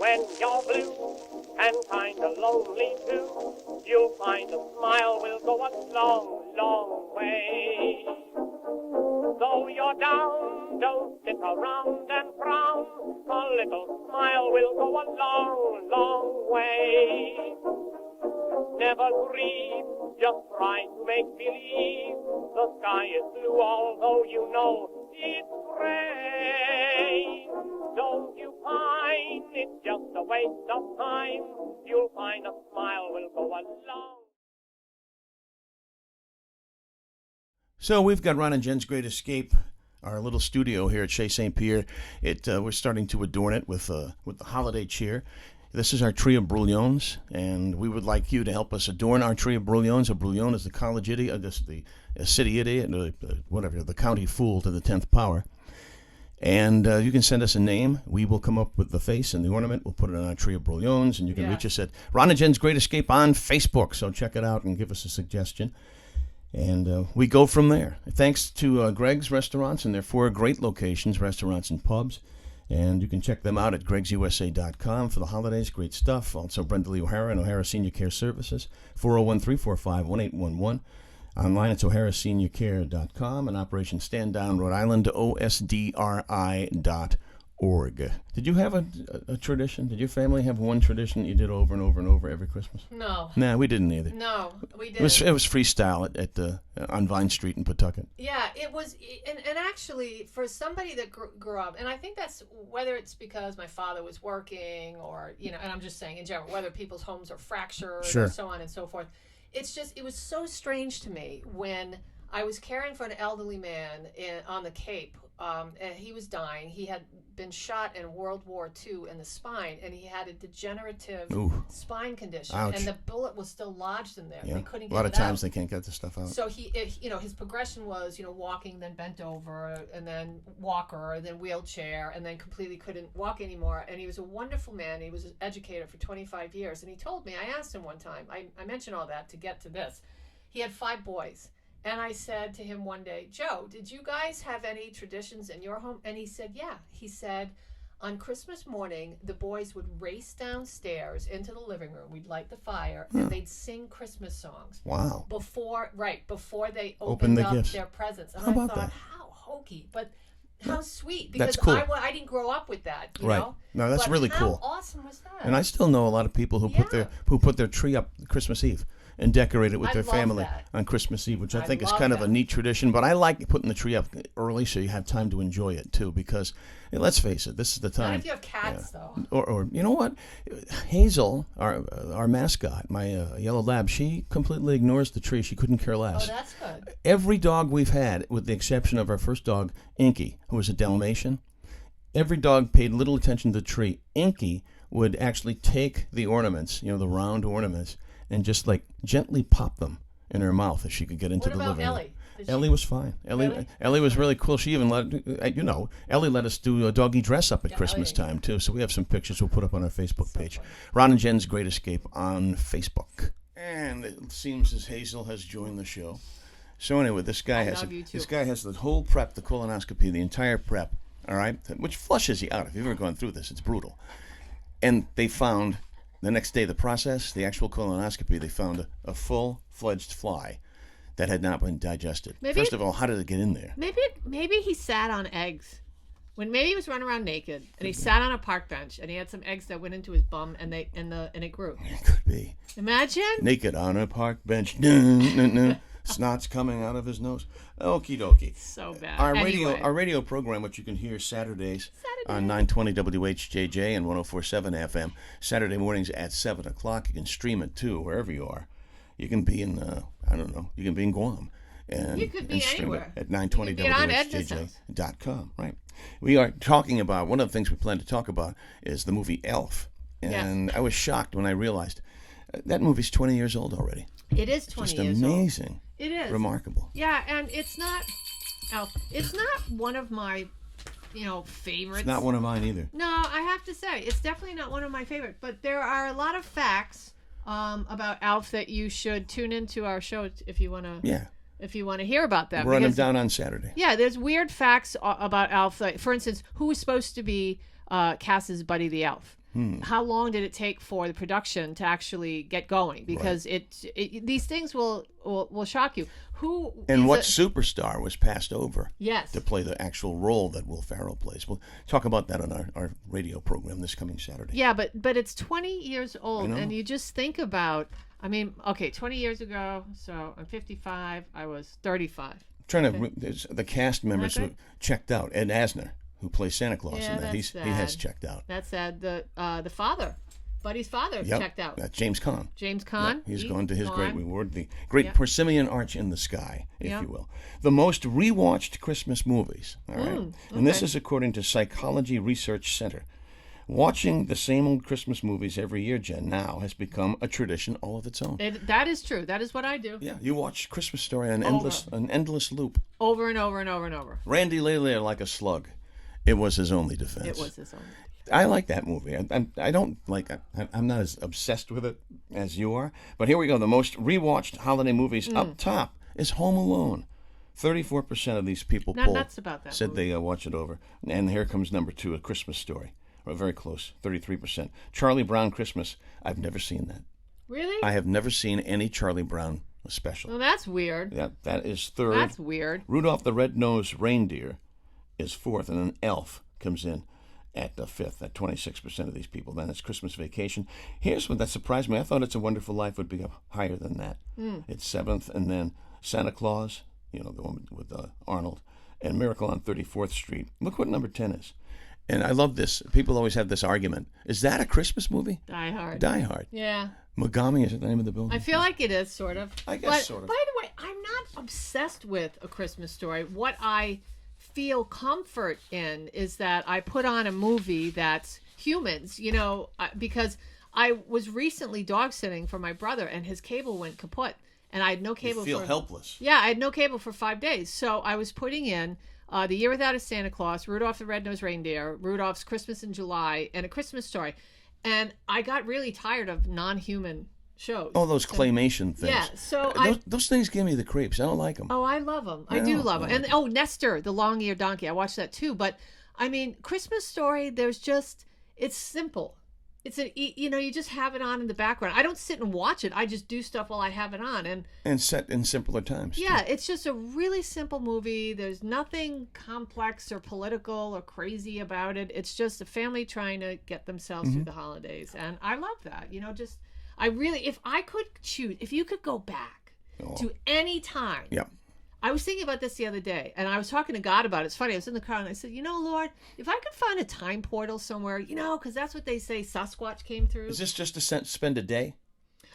When you're blue and kinda lonely too, you'll find a smile will go a long, long way. Though you're down, don't sit around and frown. A little smile will go a long, long way. Never grieve, just try to make believe the sky is blue, although you know it's gray. Don't you pine, it's just a waste of time. You'll find a smile will go a long. So we've got Ron and Jen's Great Escape, our little studio here at Chez St. Pierre. We're starting to adorn it with the holiday cheer. This is our tree of brouillons, and we would like you to help us adorn our tree of brouillons. A brouillon is the college idiot, the city idiot, the county fool to the 10th power. And you can send us a name. We will come up with the face and the ornament. We'll put it on our tree of brouillons, and you can reach us at Ron and Jen's Great Escape on Facebook. So check it out and give us a suggestion. And we go from there. Thanks to Greg's Restaurants and their 4 great locations, restaurants and pubs. And you can check them out at gregsusa.com for the holidays. Great stuff. Also, Brenda Lee O'Hara and O'Hara Senior Care Services, 401-345-1811. Online, it's oharaseniorcare.com and Operation Stand Down, Rhode Island, osdri.org. Did you have a tradition? Did your family have one tradition that you did over and over and over every Christmas? No. Nah, we didn't either. No, we didn't. It was freestyle on Vine Street in Pawtucket. Yeah, it was, and actually, for somebody that grew up, and I think that's, whether it's because my father was working or, and I'm just saying in general, whether people's homes are fractured or so on and so forth, it was so strange to me when I was caring for an elderly man on the Cape, and he was dying. He had been shot in World War II in the spine, and he had a degenerative spine condition. Ouch. And the bullet was still lodged in there. Yeah. They couldn't get it out. A lot of times out. they can't get the stuff out. So his progression was, walking, then bent over, and then walker, and then wheelchair, and then completely couldn't walk anymore. And he was a wonderful man. He was an educator for 25 years. And he told me, I asked him one time, I mentioned all that to get to this. He had 5 boys. And I said to him one day, Joe, did you guys have any traditions in your home? And he said, yeah. He said, on Christmas morning, the boys would race downstairs into the living room. We'd light the fire, and they'd sing Christmas songs. Wow. Before they opened up gifts. Their presents. And How about thought, that? How hokey, but how sweet. That's Because cool. I didn't grow up with that, you Right. know? No, that's But really how cool. awesome was that? And I still know a lot of people who put their tree up Christmas Eve and decorate it with I their love family that. on Christmas Eve, which I think is love kind of a that. neat tradition. But I like putting the tree up early so you have time to enjoy it too. Because let's face it, this is the time. Not if you have cats, though. Or you know what, Hazel, our mascot, my yellow lab, she completely ignores the tree. She couldn't care less. Oh, that's good. Every dog we've had, with the exception of our first dog, Inky, who was a Dalmatian, every dog paid little attention to the tree. Inky would actually take the ornaments, the round ornaments, and just gently pop them in her mouth if she could get into What the about living room. Ellie? Ellie was fine. Ellie was really cool. She even Ellie let us do a doggy dress up at Christmas time too. So we have some pictures we'll put up on our Facebook page. Funny. Ron and Jen's Great Escape on Facebook. And it seems as Hazel has joined the show. So anyway, this guy has the whole prep, the colonoscopy, the entire prep. All right, which flushes you out. If you've ever gone through this, it's brutal. And they found the next day, the actual colonoscopy, they found a full-fledged fly that had not been digested. First of all, how did it get in there? Maybe he sat on eggs. Maybe he was running around naked and he sat on a park bench and he had some eggs that went into his bum and it grew. It could be. Imagine. Naked on a park bench. Snot's coming out of his nose. Okie dokie. So bad. Our radio program, which you can hear Saturdays on 920 WHJJ and 104.7 FM. Saturday mornings at 7 o'clock. You can stream it too, wherever you are. You can be in, you can be in Guam. And, you could be anywhere. At 920WHJJ.com, right? We are talking about, one of the things we plan to talk about is the movie Elf. And I was shocked when I realized that movie's 20 years old already. It is 20 years old. Just amazing. It is. Remarkable. Yeah, and it's not one of my, favorites. It's not one of mine either. No, I have to say, it's definitely not one of my favorites. But there are a lot of facts about Alf that you should tune into our show if you want to. Yeah. If you want to hear about them. Run them down on Saturday. Yeah, there's weird facts about Alf. Like, for instance, who was supposed to be Cass's Buddy the Elf? how long did it take for the production to actually get going? Because these things will shock you. What superstar was passed over yes. to play the actual role that Will Ferrell plays? We'll talk about that on our radio program this coming Saturday. Yeah, but it's 20 years old, and you just think about, 20 years ago, so I'm 55, I was 35. The cast members who checked out. Ed Asner, who plays Santa Claus in that, he has checked out. That's sad. The father, Buddy's father, checked out. James Caan. James Caan. He's gone to his great reward, the great Persimmon Arch in the Sky, if you will. The most rewatched Christmas movies. All right, and this is according to Psychology Research Center. Watching the same old Christmas movies every year, Jen, now has become a tradition all of its own. That is true. That is what I do. Yeah, you watch Christmas Story on an endless loop. Over and over and over and over. Randy lay like a slug. It was his only defense. It was his only defense. I like that movie. I don't like. I'm not as obsessed with it as you are. But here we go. The most rewatched holiday movies up top is Home Alone. 34% of these people polled said they watch it over. And here comes number 2, A Christmas Story. Very close, 33%. Charlie Brown Christmas. I've never seen that. Really? I have never seen any Charlie Brown special. Well, that's weird. Yeah, that is 3rd. That's weird. Rudolph the Red-Nosed Reindeer is 4th, and then Elf comes in at 5th, at 26% of these people. Then it's Christmas Vacation. Here's what that surprised me. I thought It's a Wonderful Life would be up higher than that. It's 7th, and then Santa Claus, the one with Arnold, and Miracle on 34th Street. Look what number 10 is. And I love this. People always have this argument. Is that a Christmas movie? Die Hard. Die Hard. Yeah. Mogami is the name of the building. I feel like it is, sort of. I guess sort of. By the way, I'm not obsessed with A Christmas Story. What I feel comfort in is that I put on a movie that's humans, because I was recently dog sitting for my brother and his cable went kaput. And I had no cable. You feel helpless. Yeah, I had no cable for 5 days. So I was putting in The Year Without a Santa Claus, Rudolph the Red-Nosed Reindeer, Rudolph's Christmas in July, and A Christmas Story. And I got really tired of non-human shows. Oh, those claymation things. Yeah, so those things give me the creeps. I don't like them. Oh, I love them. I do love them. And Nestor, the long-eared donkey. I watched that too. But Christmas Story. It's simple. It's you just have it on in the background. I don't sit and watch it. I just do stuff while I have it on, and set in simpler times. Yeah, it's just a really simple movie. There's nothing complex or political or crazy about it. It's just a family trying to get themselves through the holidays, and I love that. If I could choose, if you could go back to any time. Yeah. I was thinking about this the other day, and I was talking to God about it. It's funny. I was in the car, and I said, Lord, if I could find a time portal somewhere, because that's what they say Sasquatch came through. Is this just to spend a day?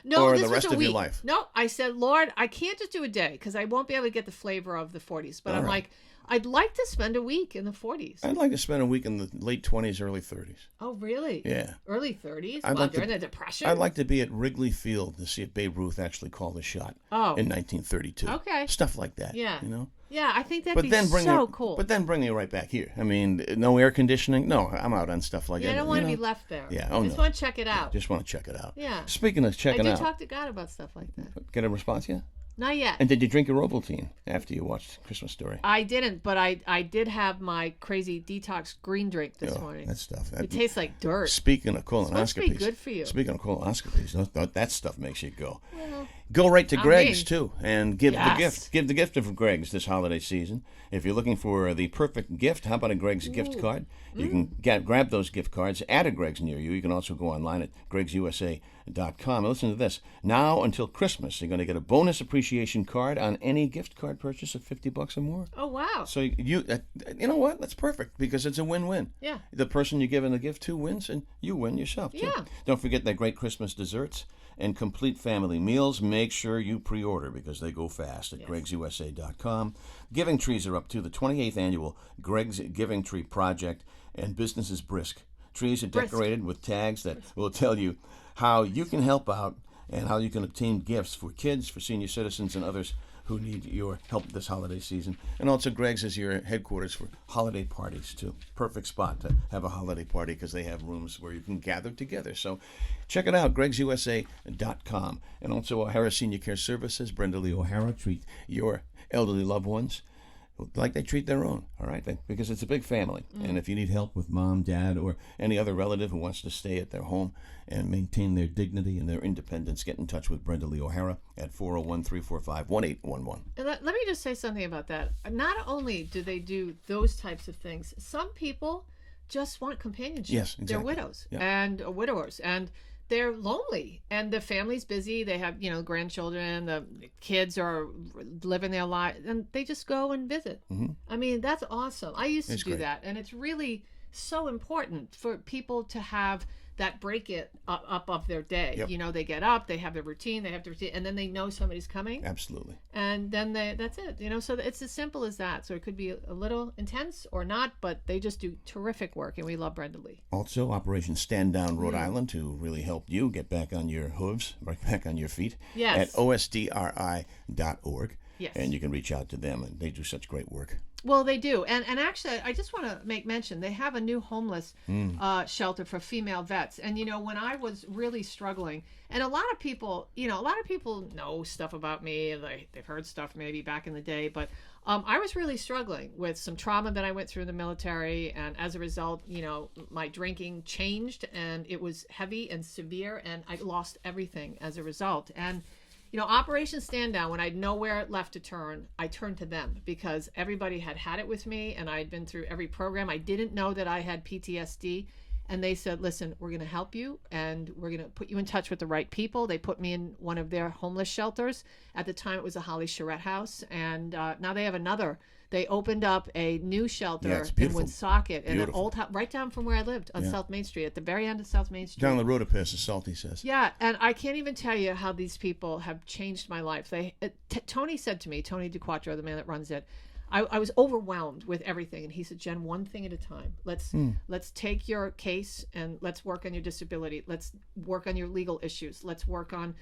No, or this the was rest a of week. your life? No, I said, Lord, I can't just do a day because I won't be able to get the flavor of the 40s. But I'm like, I'd like to spend a week in the 40s. I'd like to spend a week in the late 20s, early 30s. Oh, really? Yeah. Early 30s? During the Depression? I'd like to be at Wrigley Field to see if Babe Ruth actually called a shot in 1932. Okay. Stuff like that. Yeah. You Yeah, I think that'd be so cool. But then bring me right back here. No air conditioning. No, I'm out on stuff like that. I don't want to be left there. Yeah, I just want to check it out. Just want to check it out. Yeah. Speaking of checking out. I do talk to God about stuff like that. Get a response yet? Not yet. And did you drink your Ovaltine after you watched Christmas Story? I didn't, but I did have my crazy detox green drink this morning. That stuff. It tastes like dirt. Speaking of colonoscopies. It's supposed to be good for you. Speaking of colonoscopies, that stuff makes you go. Well, go right to Greg's, too, and give the gift. Give the gift of Greg's this holiday season. If you're looking for the perfect gift, how about a Greg's gift card? You can grab those gift cards at a Greg's near you. You can also go online at gregsusa.com. Listen to this. Now until Christmas, you're going to get a bonus appreciation card on any gift card purchase of $50 or more. Oh, wow. So you know what? That's perfect because it's a win-win. Yeah. The person you're giving the gift to wins, and you win yourself, too. Yeah. Don't forget the great Christmas desserts and complete family meals. Make sure you pre-order because they go fast at gregsusa.com. Giving trees are up to the 28th annual Greg's Giving Tree Project, and business is brisk. Trees are decorated with tags that will tell you how you can help out and how you can obtain gifts for kids, for senior citizens, and others who need your help this holiday season. And also Greg's is your headquarters for holiday parties, too. Perfect spot to have a holiday party because they have rooms where you can gather together. So check it out, gregsusa.com. And also O'Hara Senior Care Services, Brenda Lee O'Hara. Treat your elderly loved ones like they treat their own, all right? Because it's a big family. And if you need help with mom, dad, or any other relative who wants to stay at their home and maintain their dignity and their independence, get in touch with Brenda Lee O'Hara at 401-345-1811. And let me just say something about that. Not only do they do those types of things, some people just want companionship. Yes, exactly. They're widows Yeah. and widowers, and they're lonely, and the family's busy. They have, grandchildren, the kids are living their life, and they just go and visit. I mean, that's awesome. I used to do great. that, and it's really so important for people to have that break it up of their day. Yep. They get up, they have their routine, and then they know somebody's coming. Absolutely. And then that's it. So it's as simple as that. So it could be a little intense or not, but they just do terrific work, and we love Brenda Lee. Also, Operation Stand Down Rhode Island, who really helped you get back on your hooves, right back on your feet, Yes. at osdri.org. Yes. And you can reach out to them, and they do such great work. Well, they do. And actually, I just want to make mention, they have a new homeless shelter for female vets. And, when I was really struggling, and a lot of people know stuff about me. They've heard stuff maybe back in the day. But I was really struggling with some trauma that I went through in the military. And as a result, my drinking changed, and it was heavy and severe. And I lost everything as a result. And Operation Stand Down, when I had nowhere left to turn, I turned to them because everybody had it with me, and I had been through every program. I didn't know that I had PTSD, and they said, listen, we're going to help you, and we're going to put you in touch with the right people. They put me in one of their homeless shelters. At the time, it was a Holly Charette house, and now they have another. They opened up a new shelter Yeah, it's in beautiful. Woonsocket, in an Beautiful. old house, right down from where I lived on South Main Street, at the very end of South Main Street. Down the road a pass, as Salty says. Yeah, and I can't even tell you how these people have changed my life. Tony said to me, Tony DeQuattro, the man that runs it, I was overwhelmed with everything, and he said, Jen, one thing at a time. Let's take your case and let's work on your disability. Let's work on your legal issues. Let's work on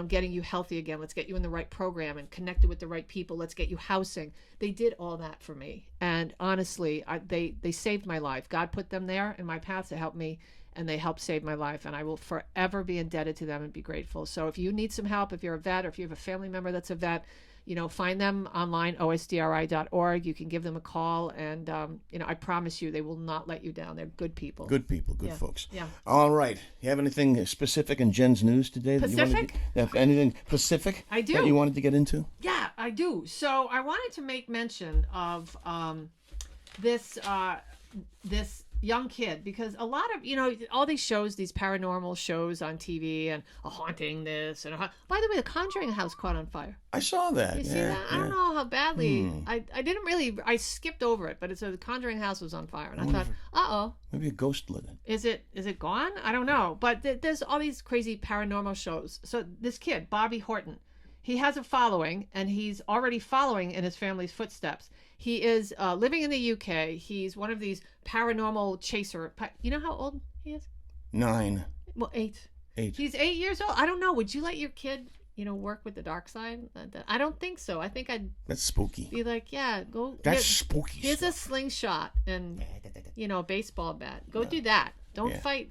getting you healthy again. Let's get you in the right program and connected with the right people. Let's get you housing. They did all that for me, and honestly, they saved my life. God put them there in my path to help me, and they helped save my life, and I will forever be indebted to them and be grateful. So if you need some help, if you're a vet, or if you have a family member that's a vet, find them online, osdri.org. You can give them a call, and I promise you, they will not let you down. They're good people. Good people, good folks. Yeah. All right. You have anything specific in Jen's news today? Pacific? Anything specific? I do. That you wanted to get into? Yeah, I do. So I wanted to make mention of this young kid, because a lot of all these shows, these paranormal shows on TV, and a haunting this and by the way, the Conjuring house caught on fire. I saw that. You see that? I don't know how badly. I didn't really. I skipped over it, but the Conjuring house was on fire, and I thought, Maybe a ghost lit it. is it gone? I don't know. But there's all these crazy paranormal shows. So this kid, Bobby Horton, he has a following, and he's already following in his family's footsteps. He is living in the UK. He's one of these paranormal chaser. You know how old he is? 9. Well, 8. 8. He's 8 years old. I don't know. Would you let your kid, work with the dark side? I don't think so. I think I'd That's spooky. be like, yeah, go. That's spooky. Here's a stuff. slingshot and a baseball bat. Go do that. Don't fight.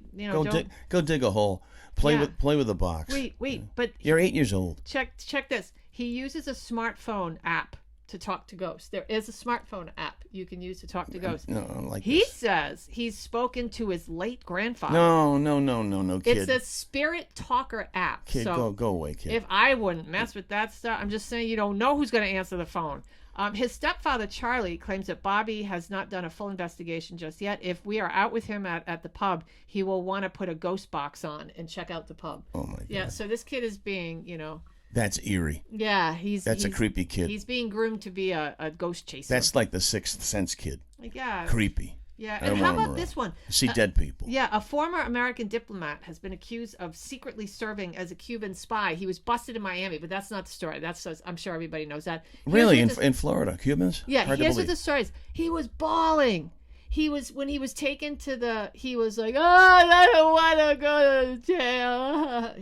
Go dig a hole. Play with a box. Wait. But You're 8 years old. check this. He uses a smartphone app to talk to ghosts. There is a smartphone app you can use to talk to ghosts. No, I don't like He this. says he's spoken to his late grandfather. No, kid. It's a spirit talker app. Kid, so go away, kid. if I wouldn't mess with that stuff, I'm just saying you don't know who's going to answer the phone. His stepfather, Charlie, claims that Bobby has not done a full investigation just yet. If we are out with him at the pub, he will want to put a ghost box on and check out the pub. Oh, my God. Yeah, so this kid is being, That's eerie. Yeah, That's a creepy kid. He's being groomed to be a ghost chaser. That's like the Sixth Sense kid. yeah. Creepy. Yeah, I and don't how want him about around. this one? See dead people. Yeah, a former American diplomat has been accused of secretly serving as a Cuban spy. He was busted in Miami, but that's not the story. I'm sure everybody knows that. Really? Here's what In Florida? Cubans? Yeah, Hard to here's what believe. the story is. He was bawling. When he was taken to he was like, oh, I don't want to go to jail.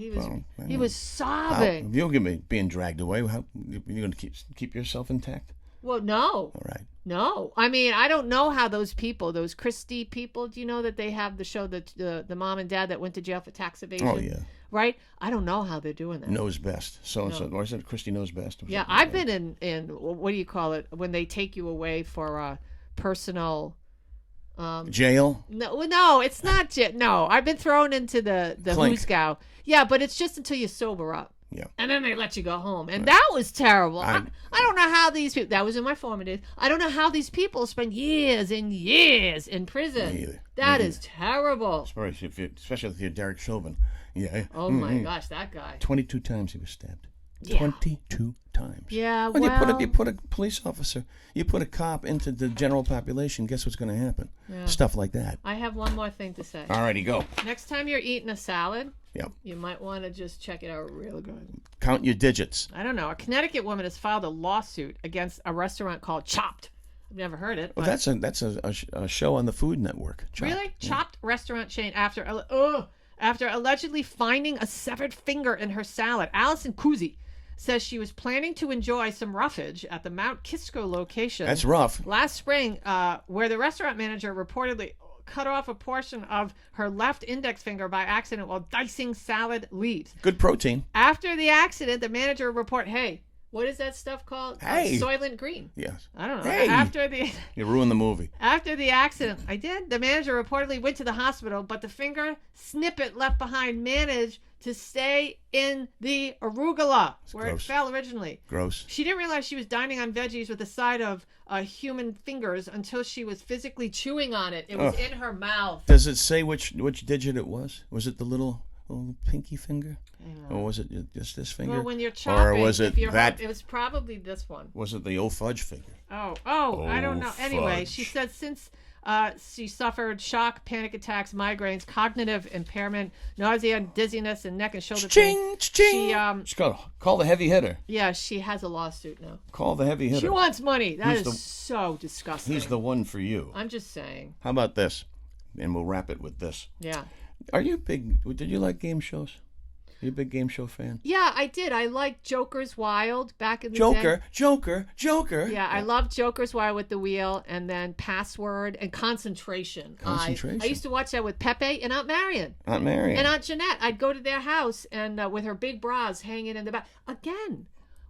He was sobbing. If you're going to be being dragged away, how you going to keep yourself intact? Well, no. All right. No. I mean, I don't know how those people, those Christie people, do you know that they have the show that the mom and dad that went to jail for tax evasion? Oh, yeah. Right? I don't know how they're doing that. Knows best. So, or is it Christy knows best? Yeah, I've been in, what do you call it, when they take you away for personal... jail? No, it's not jail. No, I've been thrown into the Hoosgow. Yeah, but it's just until you sober up. Yeah. And then they let you go home. And that was terrible. I don't know how these people, that was in my formative, I don't know how these people spend years and years in prison. Me either. That is terrible. Especially if you're Derek Chauvin. Yeah. Oh my gosh, that guy. 22 times he was stabbed. Yeah. 22 times. Yeah, When you put a police officer, you put a cop into the general population, guess what's going to happen? Yeah. Stuff like that. I have one more thing to say. All righty, go. Next time you're eating a salad, Yep. you might want to just check it out real good. Count your digits. I don't know. A Connecticut woman has filed a lawsuit against a restaurant called Chopped. I've never heard it. Well, that's a show on the Food Network. Chopped. Really? Yeah. Chopped restaurant chain after allegedly finding a severed finger in her salad. Allison Kuzi says she was planning to enjoy some roughage at the Mount Kisco location. That's rough. Last spring, where the restaurant manager reportedly cut off a portion of her left index finger by accident while dicing salad leaves. Good protein. After the accident, the manager reported, hey, what is that stuff called? Hey. Soylent Green. Yes. I don't know. Hey. You ruined the movie. After the accident, I did. The manager reportedly went to the hospital, but the finger snippet left behind managed to stay in the arugula where gross. it fell originally. Gross. She didn't realize she was dining on veggies with a side of human fingers until she was physically chewing on it. It was in her mouth. Does it say which digit it was? Was it the little pinky finger? Or was it just this finger? Well, when you're chopping, or was it that? It was probably this one. Was it the fudge finger? Oh, I don't know. Anyway, fudge. she said since she suffered shock, panic attacks, migraines, cognitive impairment, nausea, dizziness, and neck and shoulder pain. Ching. She's got to call the heavy hitter. Yeah, she has a lawsuit now. Call the heavy hitter. She wants money. That is so disgusting. He's the one for you. I'm just saying. How about this? And we'll wrap it with this. Yeah. Are you big? Did you like game shows? Are you a big game show fan? Yeah, I did. I liked Joker's Wild back in the day. Joker. Yeah, I loved Joker's Wild with the wheel, and then Password and Concentration. I used to watch that with Pepe and Aunt Marion. And Aunt Jeanette. I'd go to their house and with her big bras hanging in the back. Again,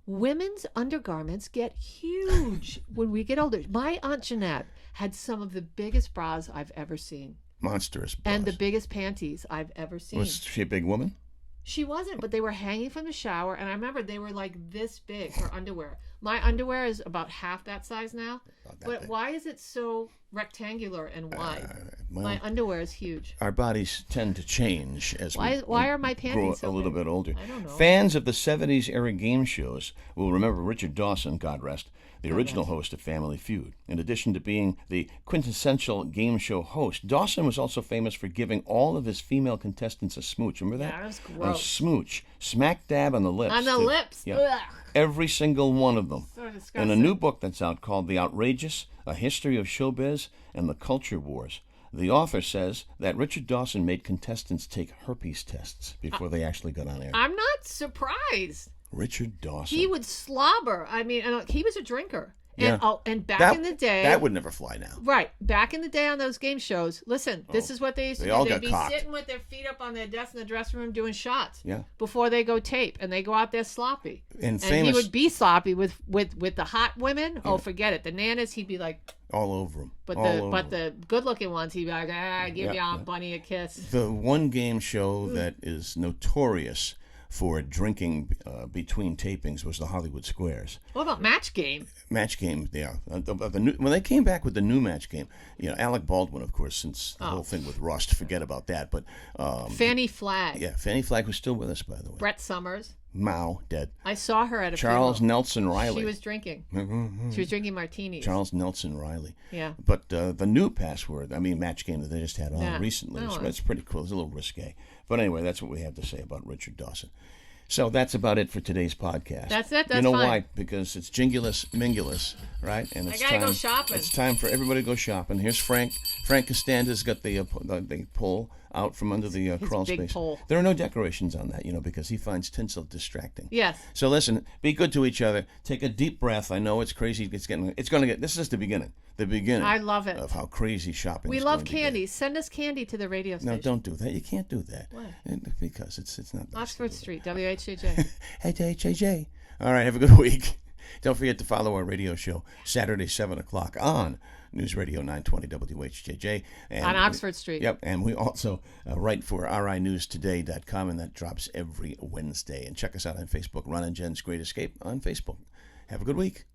women's undergarments get huge when we get older. My Aunt Jeanette had some of the biggest bras I've ever seen. Monstrous bras. And the biggest panties I've ever seen. Was she a big woman? She wasn't, but they were hanging from the shower, and I remember they were like this big, her underwear. My underwear is about half that size now, but big. Why is it so rectangular and wide? My underwear is huge. Our bodies tend to change as why are my panties grow a little bit older. I don't know. Fans of the 70s era game shows will remember Richard Dawson, God rest, the original host of Family Feud. In addition to being the quintessential game show host, Dawson was also famous for giving all of his female contestants a smooch. Remember that? Yeah, that was gross. A smooch. Smack dab on the lips. On the lips? Yeah. Ugh. Every single one of them. So disgusting. In a new book that's out called The Outrageous, A History of Showbiz and the Culture Wars, the author says that Richard Dawson made contestants take herpes tests before they actually got on air. I'm not surprised. Richard Dawson. He would slobber. I mean, he was a drinker. Yeah. And back in the day... That would never fly now. Right. Back in the day on those game shows, listen, this is what they used to do. They'd be sitting with their feet up on their desk in the dressing room doing shots before they go tape, and they go out there sloppy. And he would be sloppy with the hot women. Yeah. Oh, forget it. The nanas, he'd be like... all over them. But the good-looking ones, he'd be like, give your Aunt Bunny a kiss. The one game show that is notorious for drinking between tapings was the Hollywood Squares. What about Match Game? Match Game, yeah. When they came back with the new Match Game, Alec Baldwin, of course, since the whole thing with Rust, forget about that. But Fannie Flagg. Yeah, Fannie Flagg was still with us, by the way. Brett Summers. Mao, dead. I saw her at a Charles funeral. Nelson Riley. She was drinking. She was drinking martinis. Charles Nelson Riley. Yeah. But the new Match Game that they just had on recently, it's pretty cool. It's a little risque. But anyway, that's what we have to say about Richard Dawson. So that's about it for today's podcast. That's it? You That's know fine. why? Because it's Jingulus Mingulus, right? And it's gotta time, go shopping. It's time for everybody to go shopping. Here's Frank. Frank Costanza's got the pole out from under the crawl big space. pole. There are no decorations on that, because he finds tinsel distracting. Yes. So listen, be good to each other. Take a deep breath. I know it's crazy. It's going to get. This is just the beginning. The beginning. I love it. Of how crazy shopping. We is love going to get. candy. Send us candy to the radio station. No, don't do that. You can't do that. Why? Because it's not. nice Oxford to do Street, WHJJ. Hey, JJ. All right, have a good week. Don't forget to follow our radio show Saturday, 7 o'clock on News Radio 920 WHJJ. And On Oxford Street. Yep, and we also write for rinewstoday.com, and that drops every Wednesday. And check us out on Facebook, Ron and Jen's Great Escape on Facebook. Have a good week.